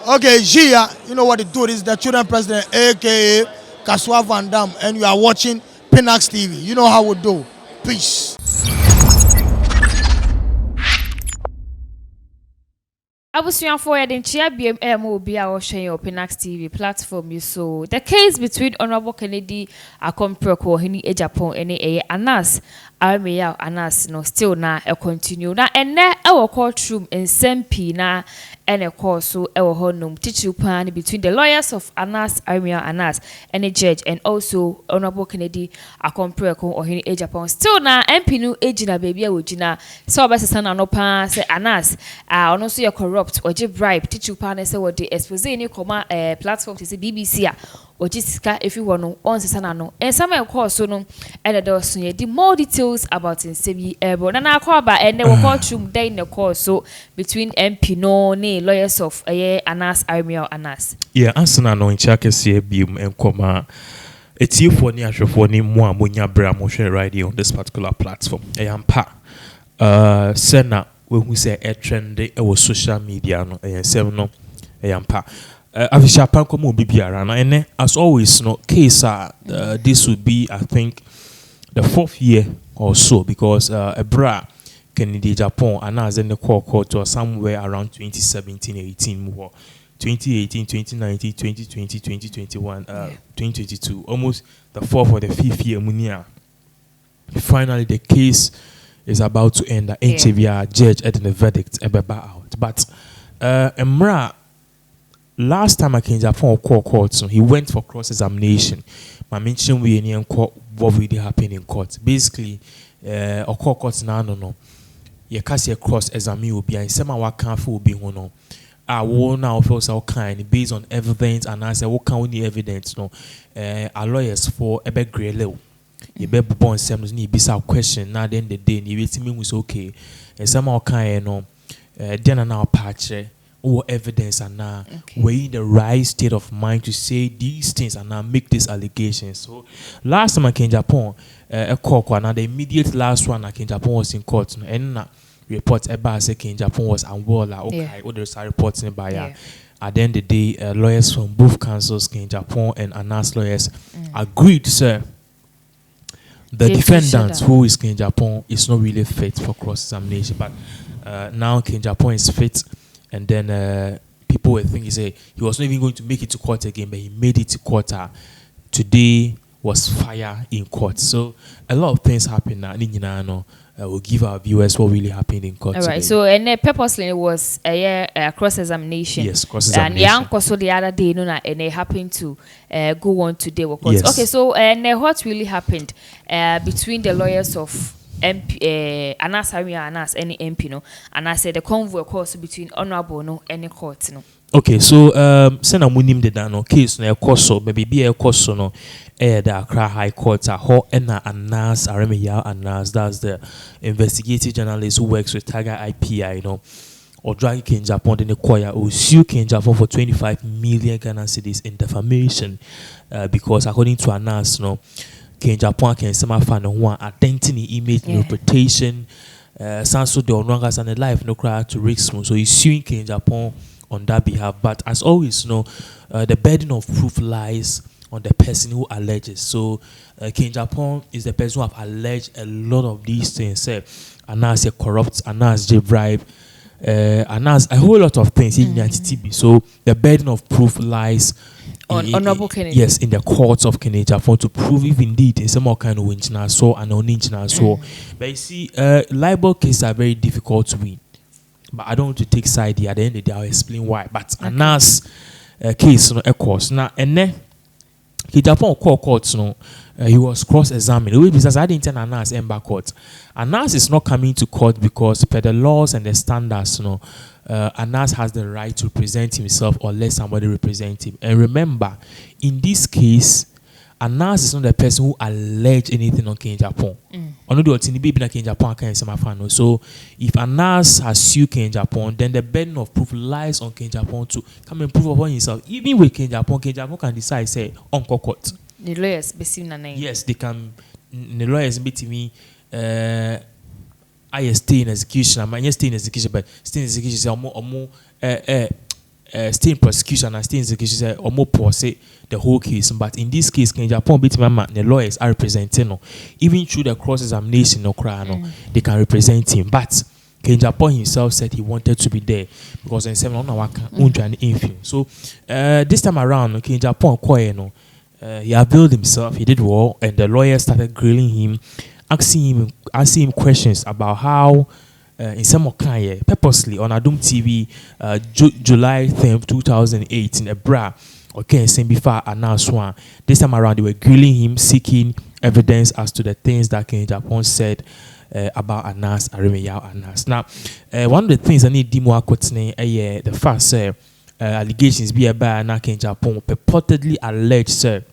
Okay, Gia, you know what to do. This is the children president, aka Kaswa Van Dam, and you are watching Pinax TV. You know how we do. Peace. Abusuafo yɛde nkyia biem ɛmo obi a wɔhwɛ yɛn Pinax TV platform yi so the case between Honorable Kennedy Akompreko hini Agyapong ene eye Anas Armeya Anas no still na continue na enne ɛwɔ courtroom nsɛm na ene course so ɛwɔ honum teacher pan between the lawyers of Anas Armeya Anas and judge and also Honorable Kennedy Akompreko hini Agyapong still na MP no ejina baby a wojina so obesesa na no pa say Anas ono so ye corrupt or bribe teacher pan say what the expose ni koma platform to say BBC a oji sika if you want on sesa no and some course so no and there was the more details about nsemi ebo na na akwa ba and the courtroom day in the course so between MP no ne lawyers of Anas Armeya Anas yeah answer no in chake see bium enkoma etiefo ni ahwefo ni mo amonya bra mo hwe right here on this particular platform eyampa sena we who say a trend e was social media no eyensem no eyampa afisha pan komo bibiara na ene as always no case this would be I think the fourth year or so because a bra Kennedy Agyapong and as in the court or somewhere around 2017-18 more 2018 2019 2020 2021 2022 almost the fourth or the fifth year munia finally the case is about to end the HBR judge at the verdict out but Emra last time I came to Agyapong court so he went for cross-examination. My mention we in court what really happened in court. Basically, a court now no. You can't see a cross-examine will be and some our can't will be no. I will now feel so kind based on evidence and I say what can we need evidence no. Our lawyers for a bit grey level. You better born some need be some question now then the day you wait me was okay. And some our kind no. Then and now patch. Or evidence and now we're in the right state of mind to say these things and now make these allegations. So last time I came to Agyapong, a court now the immediate last one I came to Agyapong was in court and report about say Agyapong was unwell. Okay, others are reporting by at the end of the day, lawyers from both councils, Agyapong and Anas lawyers, agreed, sir. The defendant who is Agyapong is not really fit for cross-examination, but now Agyapong is fit. And then people were thinking, say he was not even going to make it to court again, but he made it to court. Today was fire in court. So a lot of things happened now. We'll give our viewers what really happened in court. All right. Today. So and purposely it was a cross-exametration. Yes, cross-examination. And also the other day, and it happened to go on today. Yes. Okay. So and what really happened between the lawyers of MP Anas Armeya Anas any MP no and I said the convoy course between honorable no any court no. Okay, so sena munim de no case no ekoso maybe be ekoso no the Accra High Court ho na Anas Armeya Anas that's the investigative journalist who works with Tiger IPI or drag Agyapong in the choir or sue Agyapong for 25 million Ghana cedis in defamation because according to Anas Agyapong can some fan who are attempting image interpretation so the onwangas and the life no cry to risk so he's suing Agyapong on that behalf but as always the burden of proof lies on the person who alleges so Agyapong is the person who have alleged a lot of these things Anas corrupt Anas bribe Anas a whole lot of things in the so the burden of proof lies on Honorable Kennedy. Yes, in the courts of Agyapong to prove if indeed in some kind of winch so and on so. But you see, libel cases are very difficult to win. But I don't want to take side here. At the end of the day, I'll explain why. But Anas case, of course. Now, and then Agyapong courts, he was cross-examined. Because I didn't tell Anas ember court. Anas is not coming to court because per the laws and the standards, Anas has the right to represent himself or let somebody represent him. And remember, in this case, Anas is not the person who alleged anything on Agyapong. So if Anas has sued Agyapong, then the burden of proof lies on Agyapong to come and prove upon himself. Even with Agyapong can decide, say, on court. The lawyers, yes, they can. The lawyers be to me. I stay in execution. I stay in execution, but stay in execution. stay in prosecution and stay in execution say or more pause the whole case. But in this case, in Japan, the lawyers are representing no, even through the cross examination no they can represent him. But Ken Japan himself said he wanted to be there because in 7 on so this time around, Ken Japan he availed himself, he did well, and the lawyer started grilling him, asking him questions about how in some kind purposely on Adum TV July 10th 2008 in a bra okay same before announced one. This time around they were grilling him, seeking evidence as to the things that Ken Japan said about Anas Aremeyaw Anas. Now one of the things I need Dimo Akotene the first allegations be about na Ken Japan purportedly alleged sir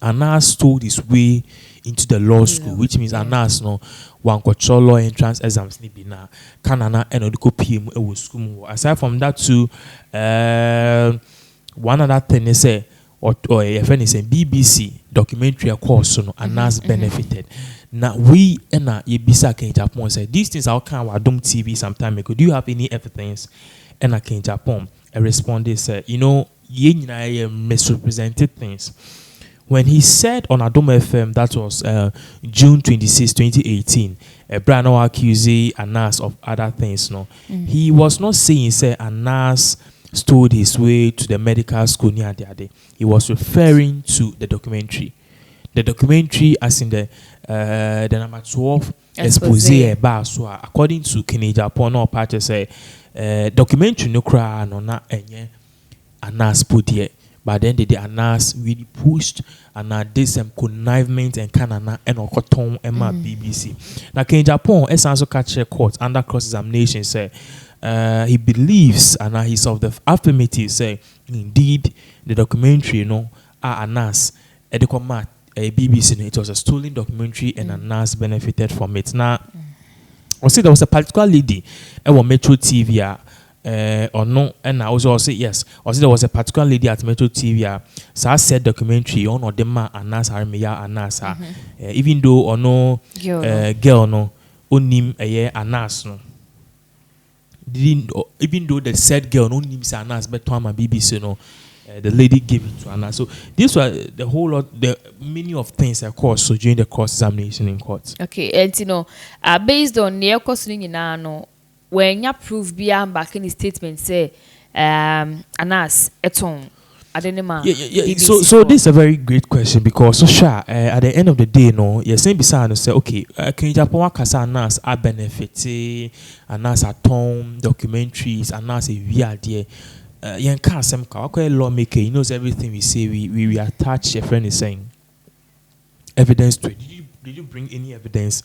Anas stole his way into the law school, which means Anas no one control law entrance exams ni bi na kanana enodiko PM e school. Aside from that too, one other thing is say or if anything BBC documentary course no Anas benefited. Now we na yebisa Ken Japan say these things are kind of Adum TV some time ago. Do you have any evidence? And Ken Japan responded said, you know, ye misrepresented things. When he said on Adom FM, that was June 26, 2018, Brano accused Anas of other things. No, he was not saying say Anas stole his way to the medical school near the other. He was referring to the documentary. The documentary, as in the number 12 expose. So according to Ken Japan, no part say documentary no cry no na enye Anas put here. But then the Anas really pushed and did some connivement and canana and okoton Emma BBC. Now Ken Japan also catch a court under cross examination say he believes and he's of the affirmative say indeed the documentary you know Anas edekoma BBC it was a stolen documentary and Anas benefited from it. Now I see there was a particular lady at Metro TV or no, and I also say yes. I see there was a particular lady at Metro TV. So I said documentary on or them Anas Aremeyaw Anas. Even though or no girl no onim Anas no. Didn't even though the said girl no name Anas but to my BBC no. The lady gave it to Anas. So this was the whole lot, the many of things of course. So during the cross examination in court. Okay, and you know, based on the course no. When you prove beyond back in the statement say Anas eton adenema yeah. So this is a very great question because so sure at the end of the day no you're saying beside say okay Ken Japan kasa Anas a benefit Anas aton documentaries Anas a VR yen can some lawmaker he knows everything we say we attach a friend is saying evidence to it. Did you bring any evidence?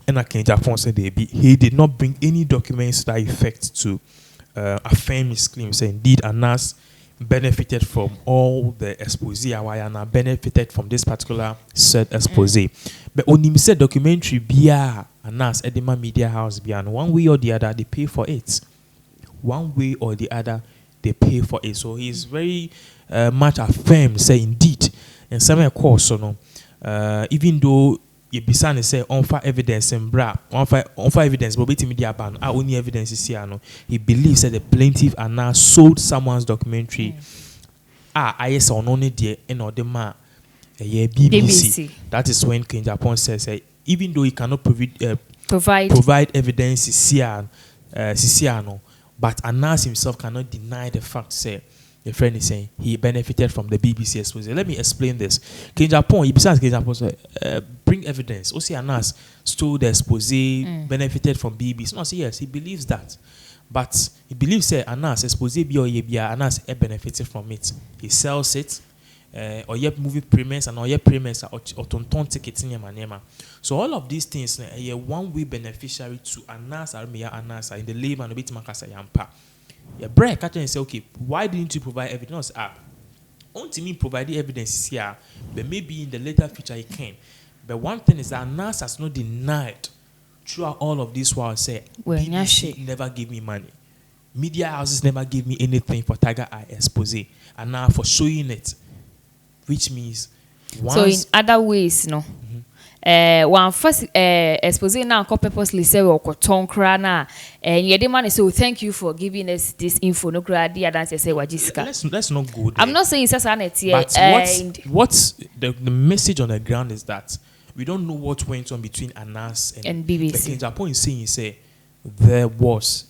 And Ken Japan said he did not bring any documents that effect to affirm his claim. Say indeed Anas benefited from all the expose. Awayana benefited from this particular said expose. But when he said documentary bia Anas Edema Media House bia one way or the other they pay for it. One way or the other they pay for it. So he's very much affirmed. Say indeed, and some course so no even though you be say on fire evidence and bra on fire evidence but wait media ban only evidence is here no he believes that the plaintiff are now sold someone's documentary I saw only there in order ma BBC. That is when Ken Japan says even though he cannot provide evidence is here no but Anas himself cannot deny the fact say the friend is saying he benefited from the BBC expose. Let me explain this. Ken Japan, besides Ken Japan, bring evidence. Also, Anas stole the expose, benefited from BBC. No, say yes, he believes that. But he believes that Anas expose Anas benefited from it. He sells it, or movie premiums and or premiums or tonton tickets in your. So all of these things, a one-way beneficiary to Anas Aremeyaw Anas in the labor and a bit makasa yampa. Yeah, break catch and say, okay, why didn't you provide evidence? Only me provide evidence here, but maybe in the later future he can. But one thing is that Anas has not denied throughout all of this while say BBC never gave me money. Media houses never gave me anything for Tiger Eye expose. And now for showing it, which means so in other ways, no. one first exposing now purposely say we koton kra na the man say thank you for giving us this info no kra dia dance say wajiska. Let's not go there. I'm not saying it's sanity, but what's the message on the ground is that we don't know what went on between Anas and BBC. The Agyapong is saying say there was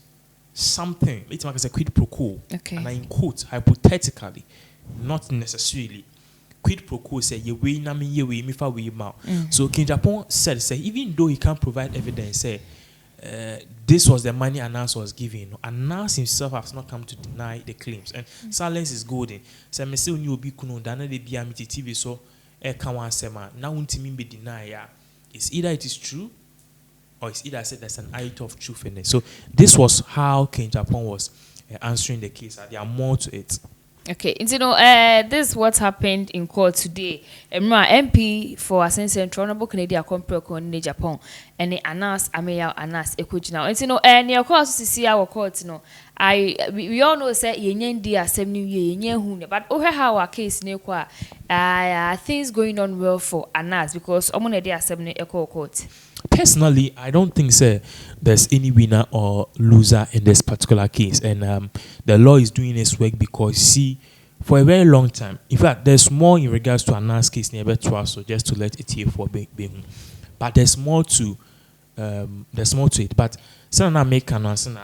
something, let's make a quid pro quo, Okay. and I quote hypothetically, not necessarily. Quid pro quo say ye way na me ye way me fa way ma. So King Japan said say even though he can't provide evidence say this was the money Anas was giving, Anas himself has not come to deny the claims, and silence is golden. So me say you obi kuno dana de bia me TV so can one sema now untimi be deny ya. It's either it is true or it's either said there's an iota of truth in it. So this was how King Japan was answering the case. There are more to it. Okay, and this is what happened in court today. MP for Asen Central Honorable Canadian Compreko in Agyapong, and the Anas Ameya Anas Ekujina. And and your course to see our court, we all know say yenyen di asem new year yenyen hu, but how our case ne kwa things going on well for Anas because omone di asem ne echo court. Personally, I don't think there's any winner or loser in this particular case, and the law is doing its work because see, for a very long time, in fact, there's more in regards to Anas case near to us, so just to let it here for being, but there's more to it. But some I make an answer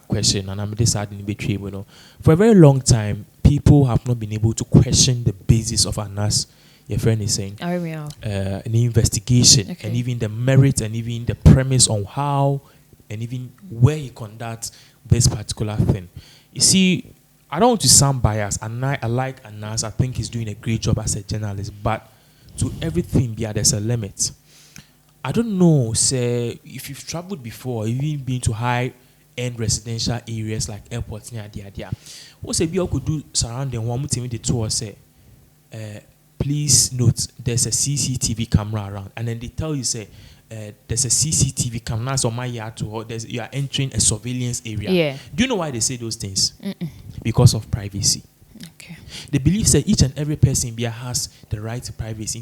question, and I'm deciding between for a very long time, people have not been able to question the basis of Anas. Your friend is saying an investigation, okay, and even the merit and even the premise on how and even where he conducts this particular thing. You see, I don't want to sound biased, and I like Anas. I think he's doing a great job as a journalist, but to everything, there's a limit. I don't know, say, if you've traveled before, even been to high-end residential areas like airports near the what's a be could do surrounding one with the tour say, please note there's a CCTV camera around, and then they tell you say there's a CCTV camera on my yard too, or you are entering a surveillance area. Yeah. Do you know why they say those things? Because of privacy. Okay. They believe that each and every person has the right to privacy.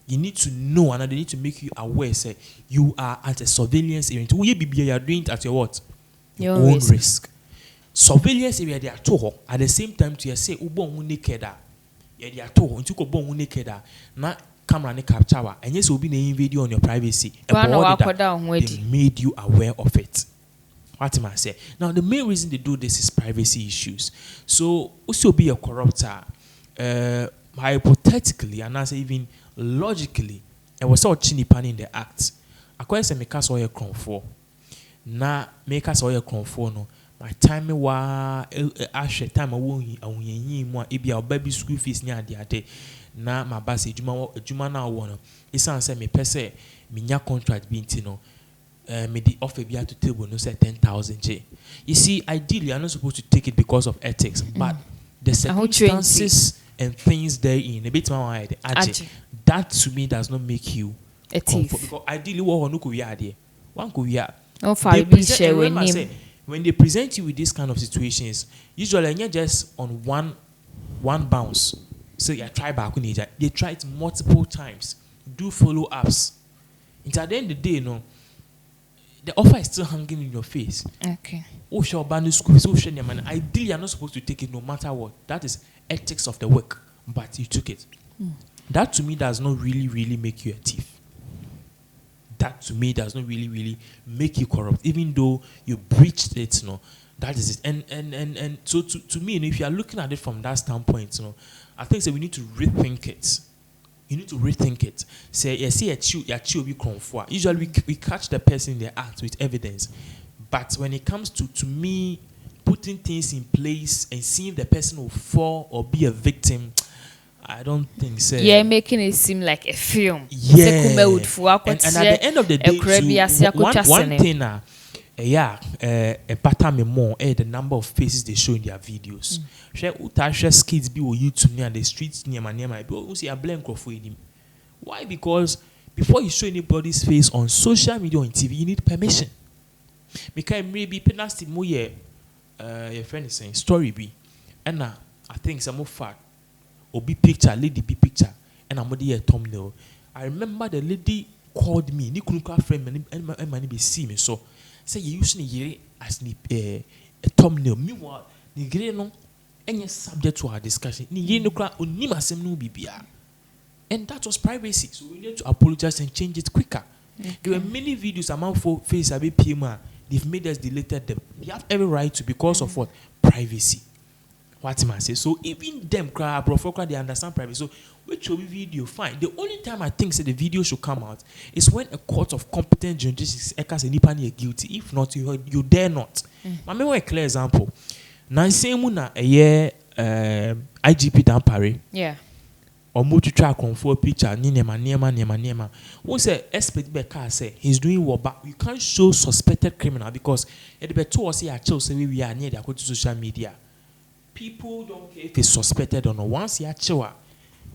You need to know, and they need to make you aware. Say you are at a surveillance area. You are doing it at your what? Your own risk. Surveillance area they are told at the same time to say ubon naked. Yeah, they are told into ubon naked. Na camera ne capture and yes will be a video on your privacy. They made you aware of it. What am I say? Now the main reason they do this is privacy issues. So also be a corrupter. Hypothetically and as even logically, and was all chini pan in the act. According to make us all a crown for. Na make us all a crown for no. My time wa ashe time awon mu ebi a baby school fees nya ade ade na ma ba se ejuma na wo no isan say me pese me nya contract bi ntino me the offer bi to table no say 10,000 J. You see, ideally I'm not supposed to take it because of ethics, but the circumstances and things therein a bit more that to me does not make you a thief, because ideally what one could be ade one could be when they present you with this kind of situations, usually you're just on one bounce. So you try back on it. They try it multiple times. Do follow-ups. Until at the end of the day, the offer is still hanging in your face. Okay. Oh, sure, band school. So ideally, you're not supposed to take it no matter what. That is ethics of the work. But you took it. That to me does not really make you a thief. That to me does not really make you corrupt, even though you breached it. That is it. And so to me, if you are looking at it from that standpoint, I think we need to rethink it. You need to rethink it. Say, usually we catch the person in the act with evidence, but when it comes to me putting things in place and seeing the person will fall or be a victim, I don't think so. Yeah, making it seem like a film. Yeah. And at the end of the day, one thing, a pattern me more, the number of faces they show in their videos. Share kids be on YouTube near the streets near my people see a blank of him. Why? Because before you show anybody's face on social media or on TV, you need permission. Because maybe Pinax mo your friend is saying story be, and I think some more fact. obi picture, lady be picture, and I'm a thumbnail. I remember the lady called me, ni kunuka friend, and money be see me. So, say you using a as a thumbnail. Meanwhile, ni gre no, any subject to our discussion. Ni ye no kra unima sem no bibia. And that was privacy. So we need to apologize and change it quicker. Okay. There were many videos among face a PMA. They've made us deleted them. They have every right to because of what? Privacy. What am I say? So even them cry, they understand privacy. So which will be video fine. The only time I think say the video should come out is when a court of competent judges echoes anybody guilty. If not, you dare not. I mean, a clear example. Now, say muna a year IGP down Paris. Yeah. Or multi-track on for a picture, Nema. Who say expert Becca say he's doing what, but you can't show suspected criminal because it be two or say say we are near the social media. People don't care if it's suspected or not. Once you are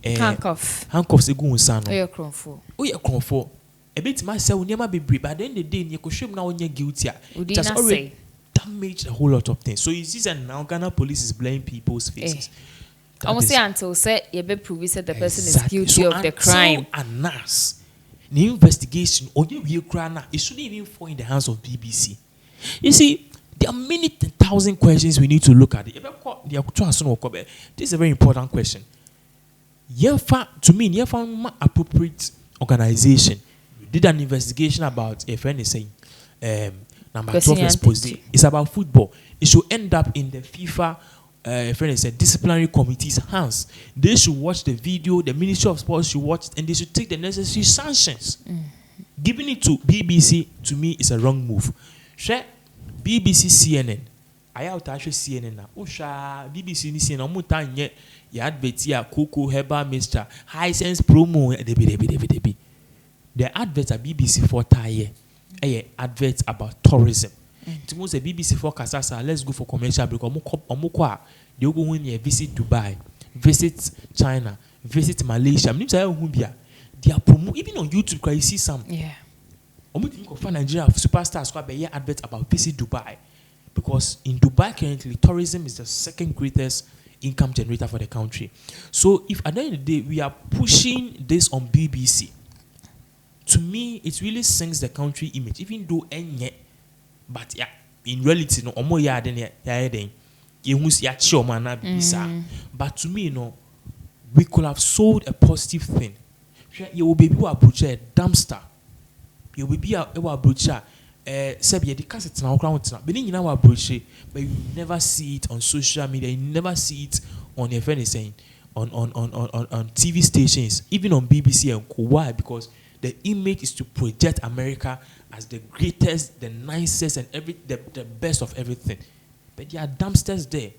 handcuffs go on. Oh, you're cromfo. A bit myself will never be brief, but then the day you could show now when you're guilty. Just already damaged a whole lot of things. So you see, that now Ghana police is blaming people's faces. Almost say until say you be prove that the person is guilty of the crime. And NAS, the investigation or you crime, it shouldn't even fall in the hands of BBC. You see, there are many thousand questions we need to look at. This is a very important question. To me, you found appropriate organization. You did an investigation about a friend is saying number 12 expose. It's about football. It should end up in the FIFA friend is a disciplinary committee's hands. They should watch the video, the Ministry of Sports should watch it, and they should take the necessary sanctions. Giving it to BBC, to me, is a wrong move. Share BBC CNN. I have to actually CNN now. BBC CNN. Omutanye ya advert ya Coco Herbal Mixture High Sense promo. The adverts at BBC for Taye. Adverts about tourism. To say BBC for Kasasa, let's go for commercial break. Omukwa, they go when you visit Dubai, visit China, visit Malaysia. They are promote even on YouTube. You see some. Yeah. For Nigeria superstars who have adverts about visit Dubai, because in Dubai currently tourism is the second greatest income generator for the country. So if at the end of the day we are pushing this on BBC, to me it really sinks the country image. Even though but yeah, in reality, no, but to me, we could have sold a positive thing. You will be able to approach a dumpster. You will be able to approach the cassette now, but you never see it on social media. You never see it on your friend is saying on TV stations, even on BBC and why? Because the image is to project America as the greatest, the nicest, and the best of everything. But there are dumpsters there.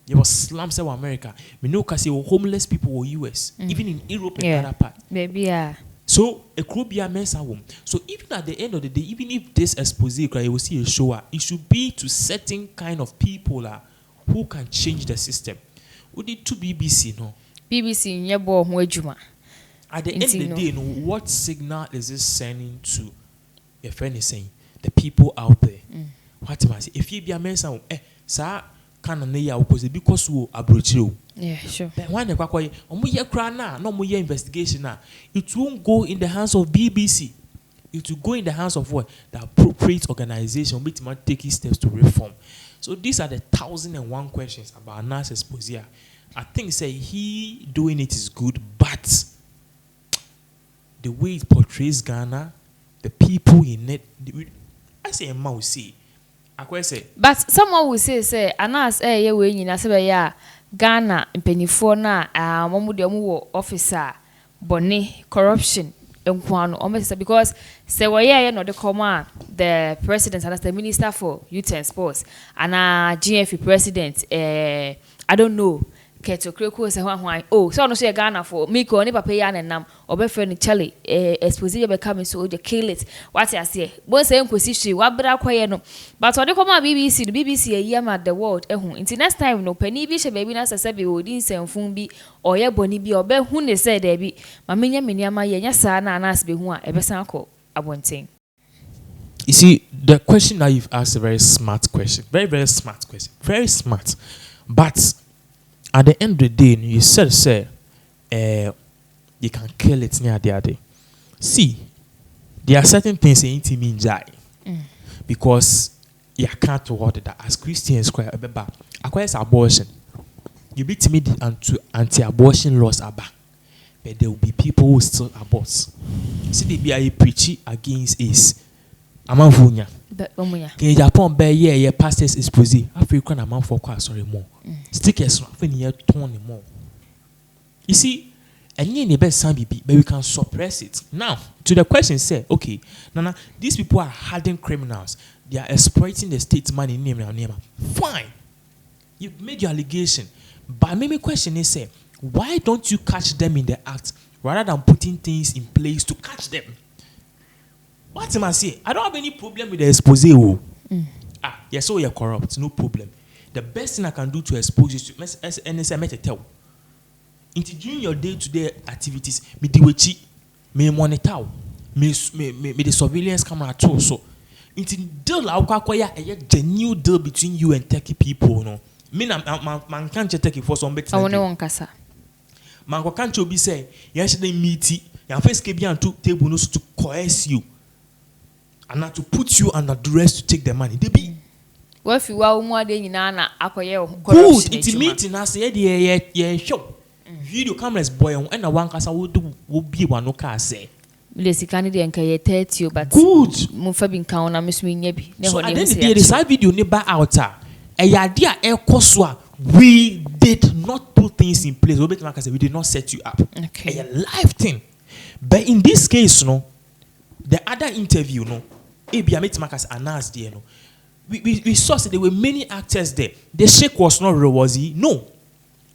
There was slums in America. We know because there were homeless people in US, even in Europe and other parts. Maybe yeah. So a could be a mess home. So even at the end of the day, even if this expose you will see a show, it should be to certain kind of people who can change the system. We need to BBC, no? BBC nyebo ho adwuma. At the end of the day, what signal is this sending to your friend is saying the people out there? What am I saying? If you be a man, sir, because we approach you. Yeah, sure. But when the kwakwa, no more investigation now. It won't go in the hands of BBC. It will go in the hands of what? The appropriate organization which might take steps to reform. So these are the 1,001 questions about Nas Esposito. I think say he doing it is good, but the way it portrays Ghana, the people in it, I say a mouse see. I say. But someone will say, Anas, we in Asabaya, Ghana, Penifo na, Momudiamu officer, Bonnet, corruption, and Kwan, almost because say, no, the command, the president, and as the minister for youth and sports, and GFE president, I don't know. Keto kreko se hwan so no so Ghana for me ko ne papa ya nenam obefe ni Charlie exposure be come so the kill it what I say bo say nkosi hwe wabra kwaye no but ode come BBC the BBC yam the world ehun until next time no pani bi hye baby na sese be odin senfun bi oye boni bi obehu ne say da bi ma menya meniama ye nya saa na anas be hu a ebesan ko abonten. You see, the question that you've asked is a very smart question. Very, very smart question. Very smart. But at the end of the day, you said, you can kill it near the other. See, there are certain things in mean jai because you can't hold that as Christians acquires abortion. You beat me anti-abortion laws about, but there will be people who still abort. See, they be preaching against is Amavunya. In Japan, yeah, pastors is busy. African amount for sorry more. Stickers when you turn more. You see, and you need best some but we can suppress it. Now, to the question, say, okay, Nana, these people are hardened criminals. They are exploiting the state's money. Fine, you've made your allegation, but maybe question is, say, why don't you catch them in the act rather than putting things in place to catch them? What am I saying? I don't have any problem with the expose. Yes, so you're corrupt, no problem. The best thing I can do to expose you to NSA tell. Into during your day-to-day activities, me diwechi, me monitor, me the surveillance camera too. So, into deal the new deal between you and Turkey people, no. Me man can't Turkey for some better. I want to kasa. Man can't be say, yes, they meet you first keep you to table no to coerce you. And not to put you under duress to take the money. They be. Well, if you are more than Nana, good. It's meeting us. Yeah, show. Video cameras boy and a one casa will be one no car say. Lesi Canadian can tell you, but good. Mufabin count, I'm Miss Winnebi. So I didn't the side video never outer. A idea air coswa. We did not put things in place. We did not set you up. Okay. A live thing. But in this case, no, the other interview, no. Marcus announced there, no. We saw that there were many actors there. The shake was not real, was he? No.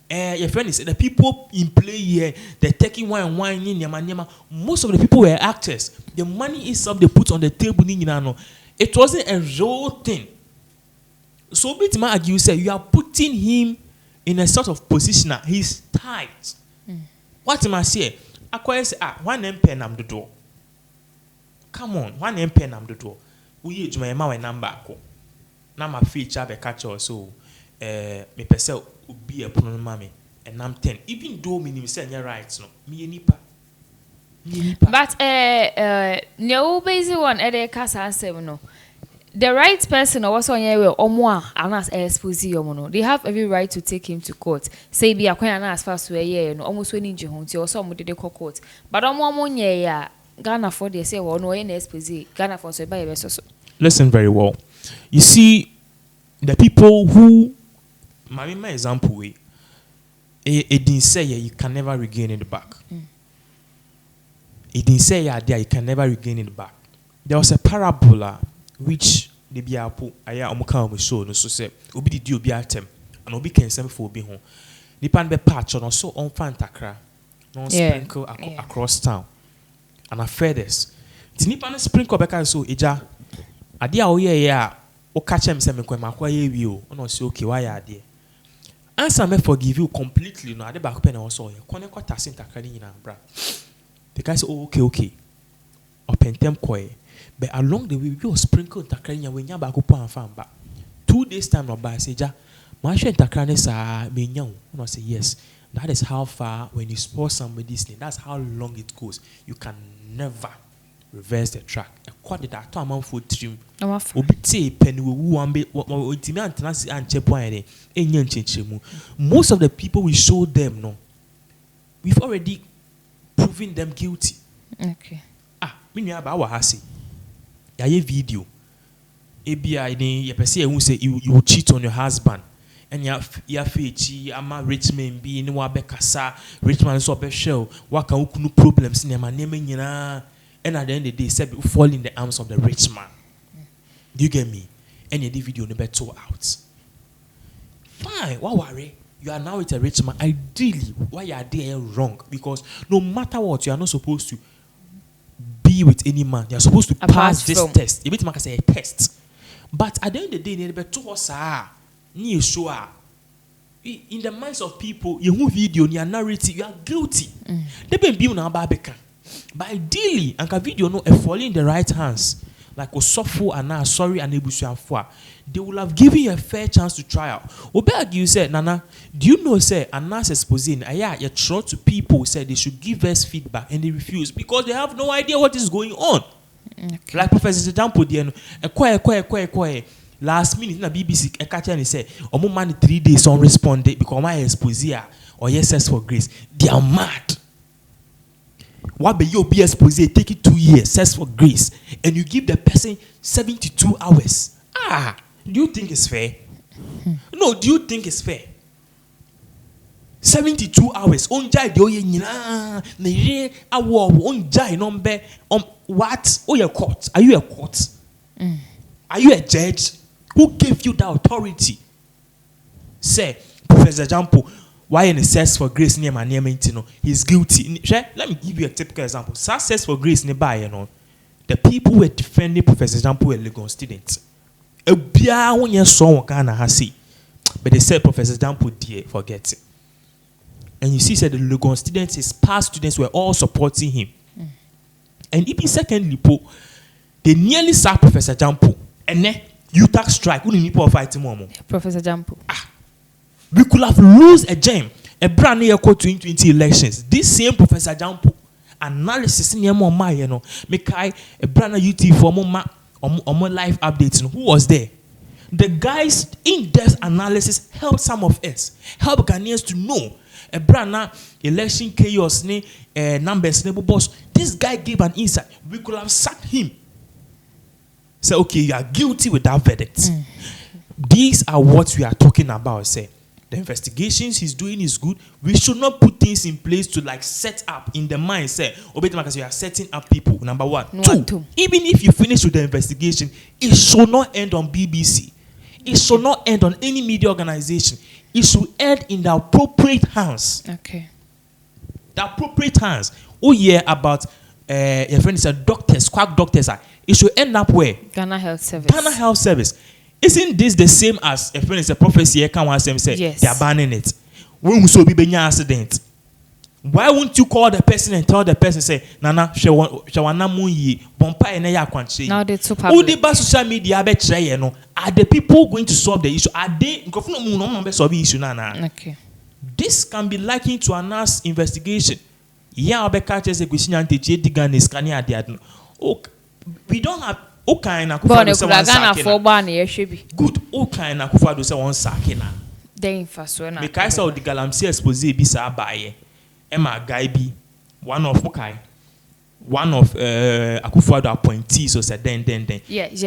Your friend is the people in play here, they're taking wine, most of the people were actors. The money itself they put on the table, it wasn't a real thing. So Bitima argue say you are putting him in a sort of position that he's tight. What am I say? I say, one MP nam the door. Come on, one MP nam the door. We use my number. Now my feature be catch or so. Me person would be a problem, mommy, and I'm 10. Even though me say your rights, no, me nipa. But no basic one at the casa seven no. The right person or what's on your or more and as expose you, they have every right to take him to court. Say be a quite as fast way, yeah, no almost winning you home or some with the court. But on one yeah, Ghana for they say, well, no, any expose, Ghana for so by a so. Listen very well. You see, the people who, my example way, it didn't say you can never regain it back. It didn't say you can never regain it back. There was a parabola which the biapo aya omuka show no so say obi didi obi atem and obi can send for obi ho. Nipa be patch on so on fantakra no sprinkle across town. And I furthers. Ti nipa no sprinkle beka so eja ade a oye ya o catch him say me kwa makwa ye wi o no say okay why ade answer me forgive you completely no ade back pen o so ye kone kwata sintakra ni nyina bra the guy say oh okay opentem koye but along the way we sprinkle takra nya we nya back up and fan back 2 days time no ba say ja ma hwe takra ne sa me nya no say yes that is how far when you spoil somebody's name that's how long it goes you can never reverse the track. A quarter that to amount for trim. Obiti penny who ambe intimi antanasi and chepoine enyan chenchemu. Most of the people we show them no. We've already proven them guilty. Okay. Mini aba wa hasi. Ya ye video. Ebia ni ye pese who say you will cheat on your husband. And ya fechi ama rich man be ni wa be kasa rich man so be shell waka ukunu problems ni ma neme nyina. And at the end of the day, said fall in the arms of the rich man. Do you get me? And the video never tore out. Fine, why worry? You are now with a rich man. Ideally, why you are there wrong? Because no matter what, you are not supposed to be with any man. You are supposed to pass this test. You make say a test. But at the end of the day, never tore us. Ni sure. In the minds of people, you video, your narrative, you are guilty. They been building a barbecue. But ideally, and video no fall in the right hands. like Osofo and sorry and Ebusuafo, they will have given you a fair chance to trial. Obeg, you said, Nana, do you know, say, Anas exposing, you try to people say they should give us feedback and they refuse because they have no idea what is going on. Okay. Like Professor Jampo, quiet. Last minute na BBC catch and say, "Omo man 3 days unresponded because my exposure or yes for grace." They are mad. What be your be expose? Take it 2 years, search for grace, and you give the person 72 hours. Do you think it's fair? No, do you think it's fair? 72 hours. Onjai de oye nyina na ye awo onjai number what? Oh, you court? Are you a court? Are you a judge? Who gave you the authority? Say, Professor Jampo, why in a search for grace near my name, he's guilty. Let me give you a typical example. Search for grace nearby, the people who were defending Professor Jampo were Legon students. But they said Professor Jampo did forget it. And you see, said the Legon students, his past students were all supporting him. And even secondly, they nearly sacked Professor Jampo. And then you tax strike. Who need people fighting more? Professor Jampo. We could have lost a gem. A brand new 2020 elections. This same Professor Jampo analysis in your mama, Mekai a brand new UT for more live updates. Who was there? The guys in-depth analysis helped some of us, help Ghanaians to know a brand new election chaos, numbers, boss. This guy gave an insight. We could have sacked him. Say, okay, you are guilty with that verdict. These are what we are talking about. Say, the investigations he's doing is good. We should not put things in place to like set up in the mind. Say, you are setting up people. Number one. Two, even if you finish with the investigation, it should not end on BBC. It should not end on any media organization. It should end in the appropriate hands. Okay. The appropriate hands. Oh yeah, about your friend said doctors, quack doctors are. It should end up where? Ghana Health Service. Ghana Health Service. Isn't this the same as a friend is a prophecy? Yes. They are banning it. When we saw be accident, why won't you call the person and tell the person say, Nana, shawana munyi, bompa ene ya kwanche. Now they too public. All the social media are the people going to solve the issue? Are they solve the issue nana? Okay. This can be likened to a nurse investigation. Yeah, I'll be catches a question and teach the Ghanaians can you we don't have all kind of good. All kind of kufado say one sakina. Then first one. Because of the galamsey expose bisa abaye. Emma Gaibi, one of Akufo-Addo appointees or said then. Yes.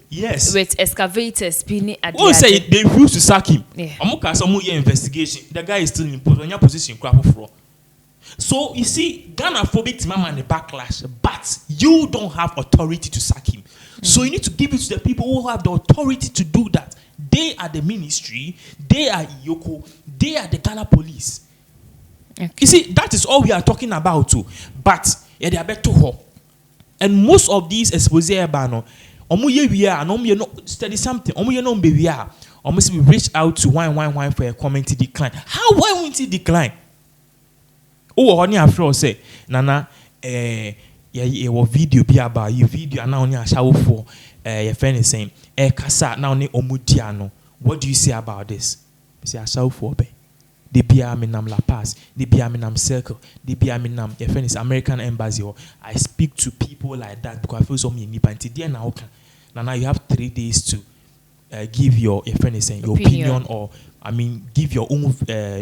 Yes. With excavators being at oh, say they refuse to sack him. Yeah. Amuka some investigation. The guy is still in your position. So you see, Ghana phobic mama and the backlash, but you don't have authority to sack him. So you need to give it to the people who have the authority to do that. They are the ministry, they are Yoko, they are the Ghana police. Okay. You see, that is all we are talking about too. But they are better. And most of these expose bano, we are no study something. We reach out to wine for a community decline. Why won't it decline? Oh, honey, after say, Nana, your video be about your video and now only a shower for your friend is saying, Kasa now ne omudiano. What do you say about this? Say, I shower for be. They be a minam La Paz, they be a minam circle, they be a minam, your friend is American embassy. I speak to people like that because I feel so many nipanti there now. Now you have 3 days to give your friend is saying your opinion or give your own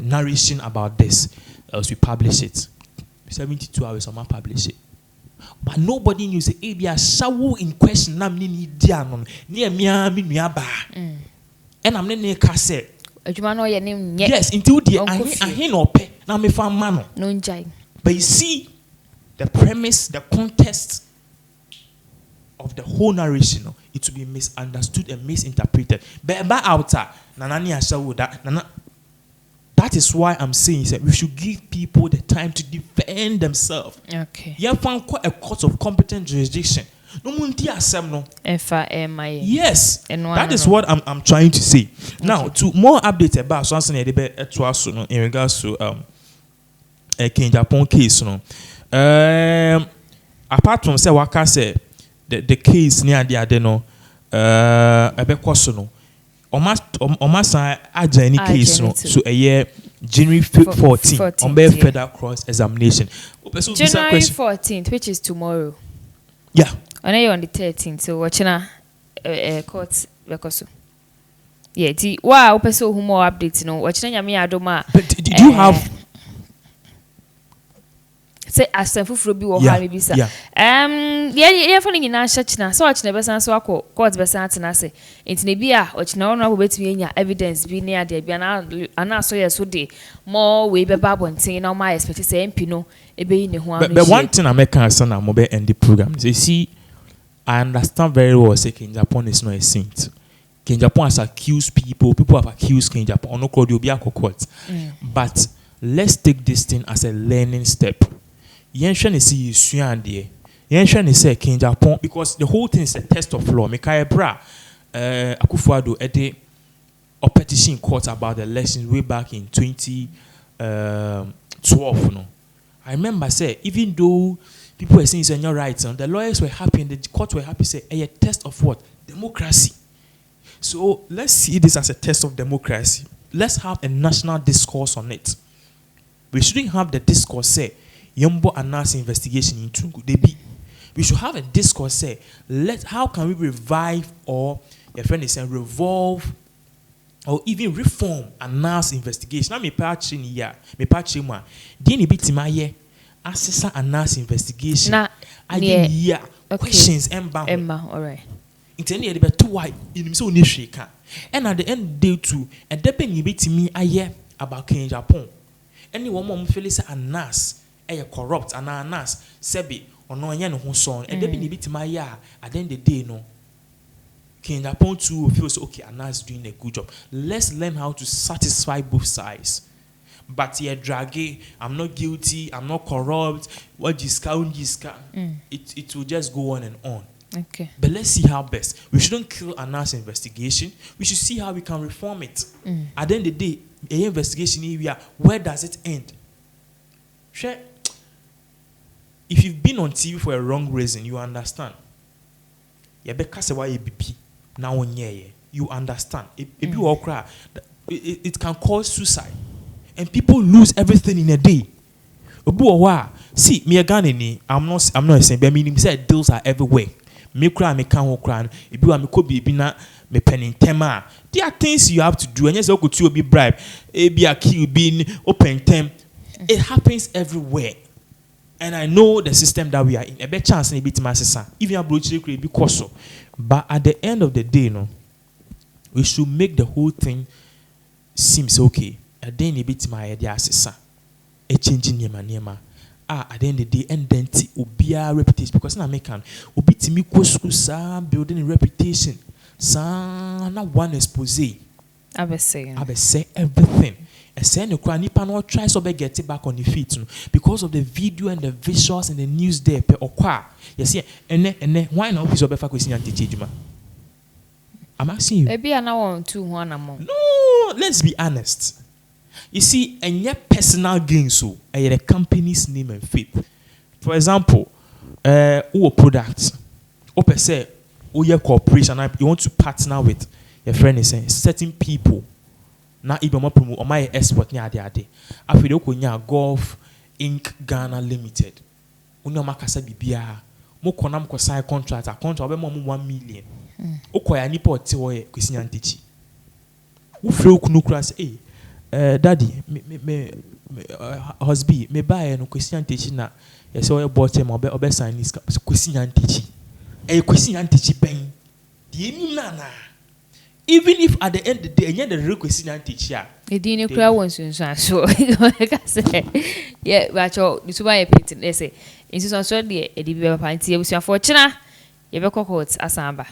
narration about this. Else we publish it. 72 hours, I'm publish it. But nobody knew say, be a shower in question. I'm near me, and I'm near cassette. Yes, until the I hear no pay. Now me found man. But you see, the premise, the context of the whole narration, it will be misunderstood and misinterpreted. But about outer, Nanani Ashawu that. That is why I'm saying that we should give people the time to defend themselves. Okay. You have found quite a court of competent jurisdiction. Yes. That is what I'm trying to say. Okay. Now, to more updates about something in regards to Agyapong case. Apart from say Waka say the case near the adeno ebekoso no almost any case no so a year January 14th on be federal cross examination January 14th, which is tomorrow. Yeah, and you on the 13th, so watching court bekoso. Yeah, wow, person who more updates no watching yami adoma. But did you have say asenfu fro bi wo ha me bisa yeah for ni na china so ochina besan so akọ court besan tena say entine bi a ochina ono abo betumi enya evidence bi ne ade bia na so yes so de more we be babontin na my expect say MP no ebe yi ne ho anu. But one thing I make concern am be end the program. You see, I understand very well say King Japan is not a saint. King Japan has accused people have accused King Japan ono called you be a court. But let's take this thing as a learning step. Yensha ne see suan de. Yensha ne say King Japan because the whole thing is a test of law. Mekaya bra Akufo-Addo ede a petition court about the elections way back in 2012 no. I remember say even though people were saying it's not right, the lawyers were happy and the court were happy say a test of what? Democracy. So let's see this as a test of democracy. Let's have a national discourse on it. We shouldn't have the discourse say Yombo announce investigation into Debi. We should have a discourse say how can we revive or your friend is saying revolve or even reform announce investigation. Now me patch in here, me patch in one. Dini bit my year assessor announce investigation. Na I didn't hear questions Emma, all right. It's any other too wide in so nishika. And at the end of the day too, and depending bit me a year about King Japan. Anyone more feel say announce corrupt and announce sebi or no yan who song and depending bit my year at the end of the day no. King Japan too feels okay announce doing a good job. Let's learn how to satisfy both sides. But yeah, draggy, I'm not guilty, I'm not corrupt, what discount. It will just go on and on. Okay. But let's see how best. We shouldn't kill announce investigation. We should see how we can reform it. At the end of the day, a investigation area, where does it end? Sure. If you've been on TV for a wrong reason, you understand. Now you understand. It can cause suicide. And people lose everything in a day. See, me a Ghanaian, I'm not saying, but I mean, said deals are everywhere. Me cry, me can't cry. If you are me could be na me penning tema. There are things you have to do, and yes, I could be bribe. Be a key being open tem. It happens everywhere, and I know the system that we are in. A better chance in a bit my sister. Even a brochure could be coso. But at the end of the day, no, we should make the whole thing seems okay. At the end of it, my idea sister. A changing yema. At the end of the day, and then ubia reputation because na make ubi timi ko school sa building a reputation. Sa na one expose. I say everything. I say no cry nipa no try so be get it back on the feet because of the video and the visuals and the news there pe okwa. You see, and why not be so be fa kwesi anti juma? I'm asking you. Maybe I now want to one among. No, let's be honest. You see, and yet personal gain so the company's name and faith. For example, who product, or per se, or your corporation, you want to partner with your friend is saying certain people. Now, even more promote or my export near the day. I feel okay, Golf Inc. Ghana Limited. Uno makasa bibia. Mo konam ko sign contract. A contract be mo 1 million. Okoya nipa otiwo kwesi antichi. Wo frɛ kunu kura say daddy me husband me buy no kwesi antichi na yes o bought him obe sign this kwesi antichi. Kwesi antichi ben. Die nim na. Even if at the end of the day, and the real question and teacher, the dinner crowd wants to so like I say, yeah, but this is why I painted. They say, it's on Sunday, a DB party, was your fortune. You have a cohort, Asamba.